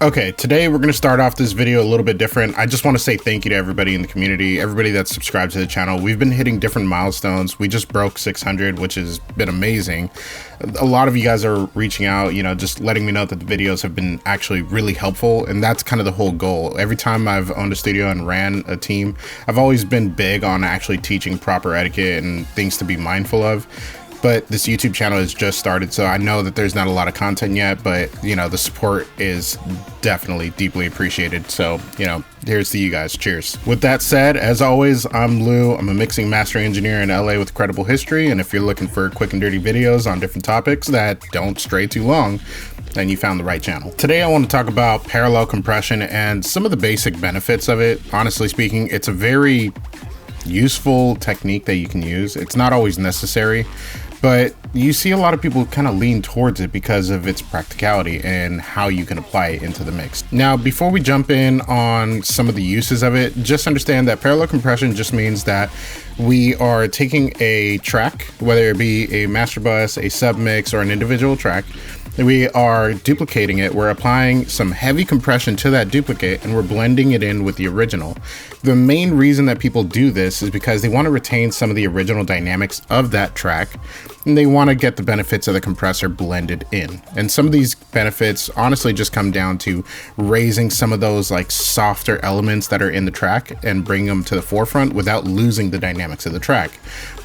Okay, today we're going to start off this video a little bit different. I just want to say thank you to everybody in the community, everybody that's subscribed to the channel. We've been hitting different milestones. We just broke 600, which has been amazing. A lot of you guys are reaching out, just letting me know that the videos have been actually really helpful, and that's kind of the whole goal. Every time I've owned a studio and ran a team, I've always been big on actually teaching proper etiquette and things to be mindful of. But this YouTube channel has just started, so I know that there's not a lot of content yet, but the support is definitely deeply appreciated. So here's to you guys. Cheers. With that said, as always, I'm Lou. I'm a mixing mastering engineer in LA with credible history, and if you're looking for quick and dirty videos on different topics that don't stray too long, then you found the right channel. Today I want to talk about parallel compression and some of the basic benefits of it. Honestly speaking, it's a very useful technique that you can use. It's not always necessary, but you see a lot of people kind of lean towards it because of its practicality and how you can apply it into the mix. Now, before we jump in on some of the uses of it, just understand that parallel compression just means that we are taking a track, whether it be a master bus, a sub mix, or an individual track. We are duplicating it. We're applying some heavy compression to that duplicate and we're blending it in with the original. The main reason that people do this is because they want to retain some of the original dynamics of that track, and they want to get the benefits of the compressor blended in. And some of these benefits honestly just come down to raising some of those like softer elements that are in the track and bring them to the forefront without losing the dynamics of the track.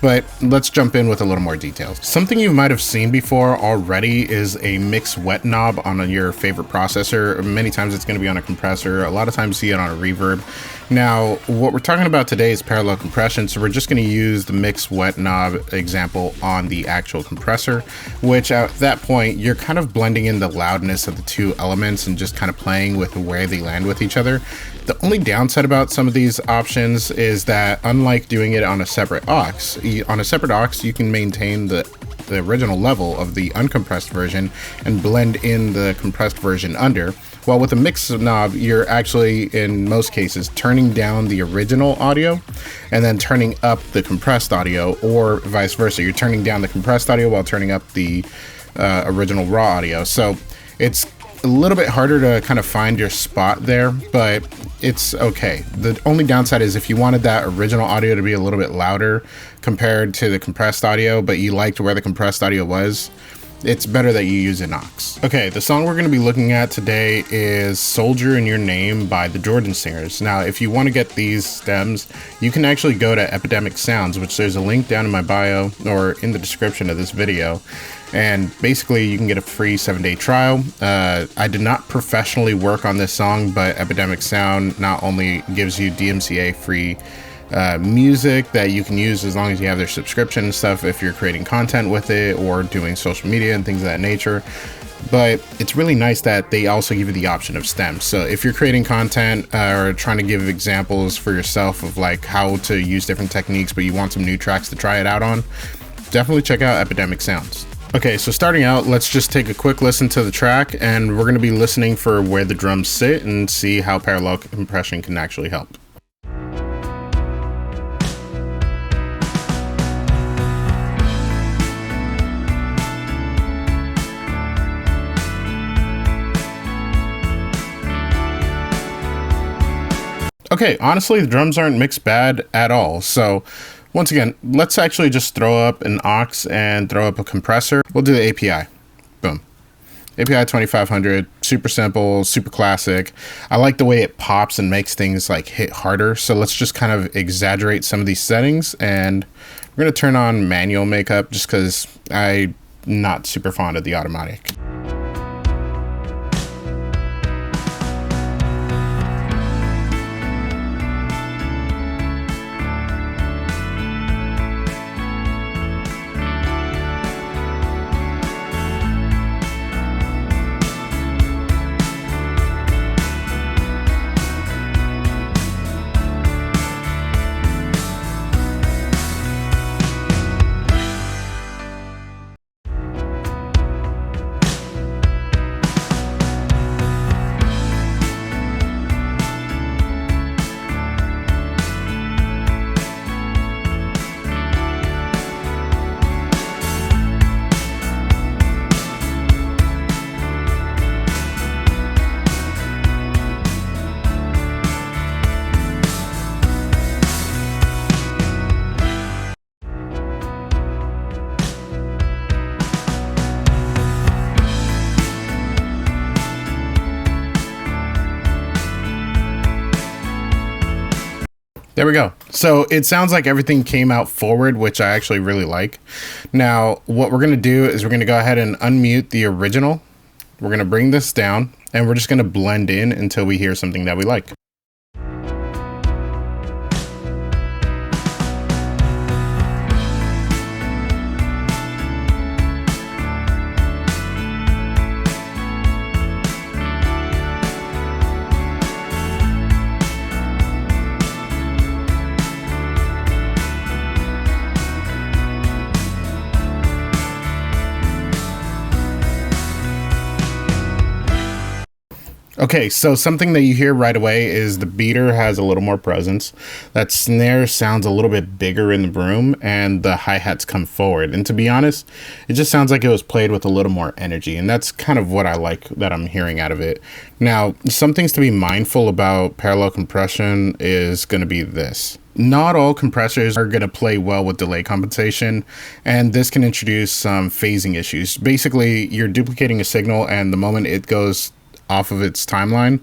But let's jump in with a little more details. Something you might have seen before already is a mix wet knob on your favorite processor. Many times it's going to be on a compressor. A lot of times you see it on a reverb. Now, what we're talking about today is parallel compression, so we're just going to use the mix wet knob example on the actual compressor, which at that point, you're kind of blending in the loudness of the two elements and just kind of playing with where they land with each other. The only downside about some of these options is that unlike doing it on a separate aux, you can maintain the original level of the uncompressed version and blend in the compressed version under. While with a mix knob, you're actually, in most cases, turning down the original audio and then turning up the compressed audio, or vice versa. You're turning down the compressed audio while turning up the original raw audio. So it's a little bit harder to kind of find your spot there, but it's okay. The only downside is if you wanted that original audio to be a little bit louder compared to the compressed audio, but you liked where the compressed audio was, it's better that you use an aux. Okay, the song we're going to be looking at today is Soldier in Your Name by the Jordan Singers. Now, if you want to get these stems, you can actually go to Epidemic Sounds, which there's a link down in my bio or in the description of this video. And basically you can get a free 7-day trial. I did not professionally work on this song, but Epidemic Sound not only gives you DMCA free music that you can use as long as you have their subscription and stuff if you're creating content with it or doing social media and things of that nature, but it's really nice that they also give you the option of stems. So if you're creating content or trying to give examples for yourself of like how to use different techniques, but you want some new tracks to try it out on, definitely check out Epidemic Sounds. Okay, so starting out, let's just take a quick listen to the track, and we're going to be listening for where the drums sit and see how parallel compression can actually help. Okay, honestly, the drums aren't mixed bad at all. So once again, let's actually just throw up an aux and throw up a compressor. We'll do the API. Boom. API 2500, super simple, super classic. I like the way it pops and makes things like hit harder. So let's just kind of exaggerate some of these settings, and we're going to turn on manual makeup just because I'm not super fond of the automatic. There we go. So it sounds like everything came out forward, which I actually really like. Now, what we're going to do is we're going to go ahead and unmute the original. We're going to bring this down and we're just going to blend in until we hear something that we like. Okay, so something that you hear right away is the beater has a little more presence. That snare sounds a little bit bigger in the room, and the hi-hats come forward. And to be honest, it just sounds like it was played with a little more energy, and that's kind of what I like that I'm hearing out of it. Now, some things to be mindful about parallel compression is going to be this. Not all compressors are going to play well with delay compensation, and this can introduce some phasing issues. Basically, you're duplicating a signal, and the moment it goes off of its timeline,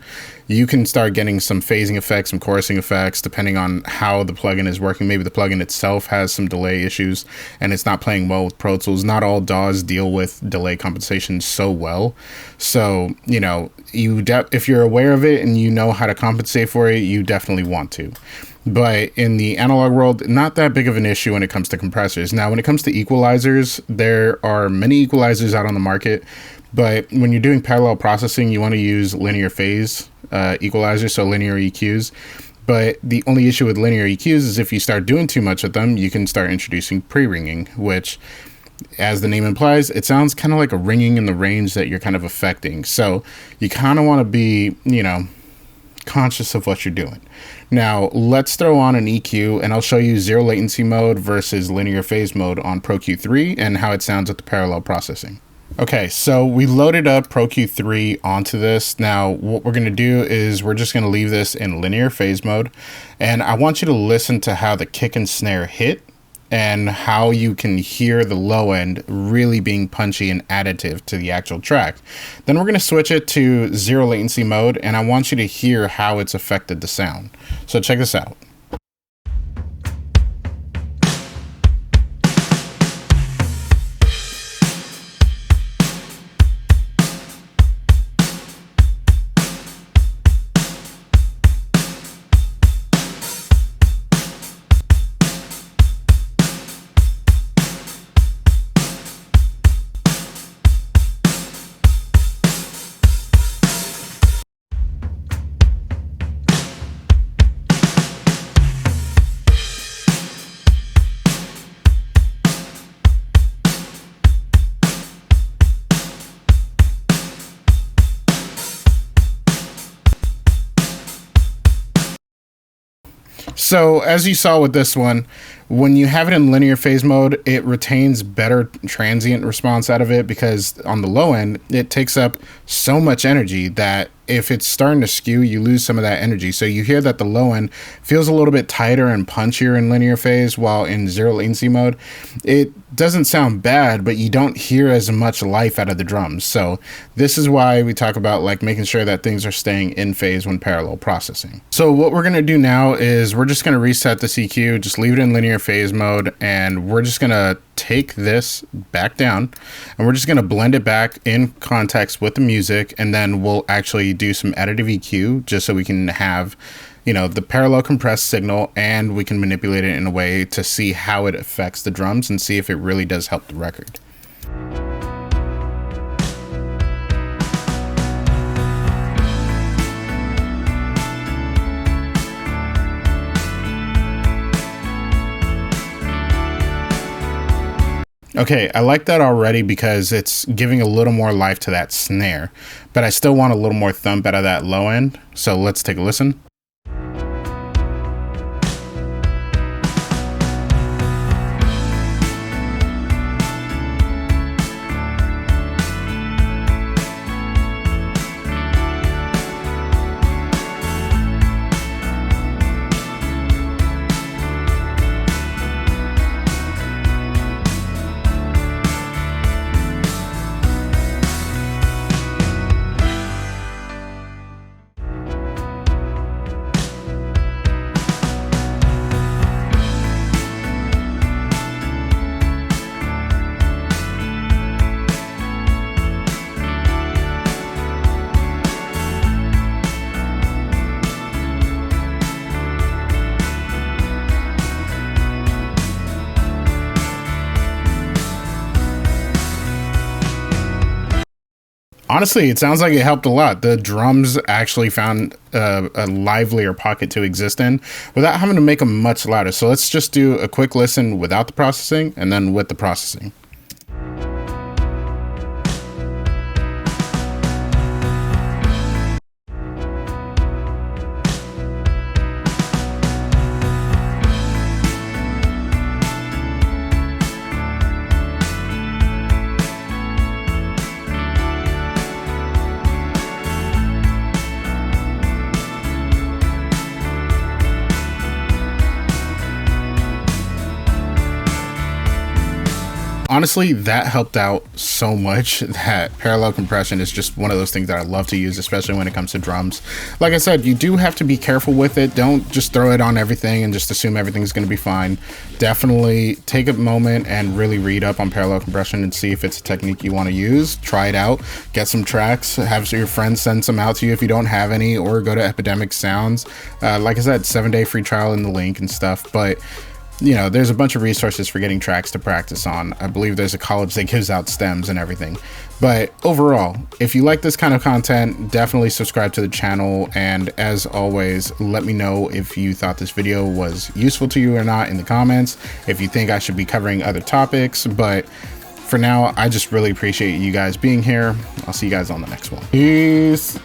you can start getting some phasing effects, some chorusing effects, depending on how the plugin is working. Maybe the plugin itself has some delay issues and it's not playing well with Pro Tools. Not all DAWs deal with delay compensation so well. So, you know, if you're aware of it and you know how to compensate for it, you definitely want to. But in the analog world, not that big of an issue when it comes to compressors. Now, when it comes to equalizers, there are many equalizers out on the market. But when you're doing parallel processing, you want to use linear phase equalizers, so linear EQs. But the only issue with linear EQs is if you start doing too much of them, you can start introducing pre-ringing, which, as the name implies, it sounds kind of like a ringing in the range that you're kind of affecting. So you kind of want to be, you know, conscious of what you're doing. Now, let's throw on an EQ and I'll show you zero latency mode versus linear phase mode on Pro Q3 and how it sounds with the parallel processing. Okay, so we loaded up Pro Q3 onto this. Now, what we're going to do is we're just going to leave this in linear phase mode. And I want you to listen to how the kick and snare hit and how you can hear the low end really being punchy and additive to the actual track. Then we're going to switch it to zero latency mode, and I want you to hear how it's affected the sound. So check this out. So as you saw with this one, when you have it in linear phase mode, it retains better transient response out of it because on the low end, it takes up so much energy that if it's starting to skew, you lose some of that energy. So you hear that the low end feels a little bit tighter and punchier in linear phase, while in zero latency mode, it doesn't sound bad, but you don't hear as much life out of the drums. So this is why we talk about like making sure that things are staying in phase when parallel processing. So what we're going to do now is we're just going to reset the EQ, just leave it in linear phase mode, and we're just going to take this back down and we're just going to blend it back in context with the music, and then we'll actually do some additive EQ just so we can have, you know, the parallel compressed signal, and we can manipulate it in a way to see how it affects the drums and see if it really does help the record. Okay, I like that already because it's giving a little more life to that snare, but I still want a little more thump out of that low end. So let's take a listen. Honestly, it sounds like it helped a lot. The drums actually found a livelier pocket to exist in without having to make them much louder. So let's just do a quick listen without the processing and then with the processing. Honestly, that helped out so much. That parallel compression is just one of those things that I love to use, especially when it comes to drums. Like I said, you do have to be careful with it. Don't just throw it on everything and just assume everything's going to be fine. Definitely take a moment and really read up on parallel compression and see if it's a technique you want to use. Try it out, get some tracks, have your friends send some out to you if you don't have any, or go to Epidemic Sounds. Like I said, 7-day free trial in the link and stuff. But you know, there's a bunch of resources for getting tracks to practice on. I believe there's a college that gives out stems and everything. But overall, if you like this kind of content, definitely subscribe to the channel. And as always, let me know if you thought this video was useful to you or not in the comments, if you think I should be covering other topics. But for now, I just really appreciate you guys being here. I'll see you guys on the next one. Peace.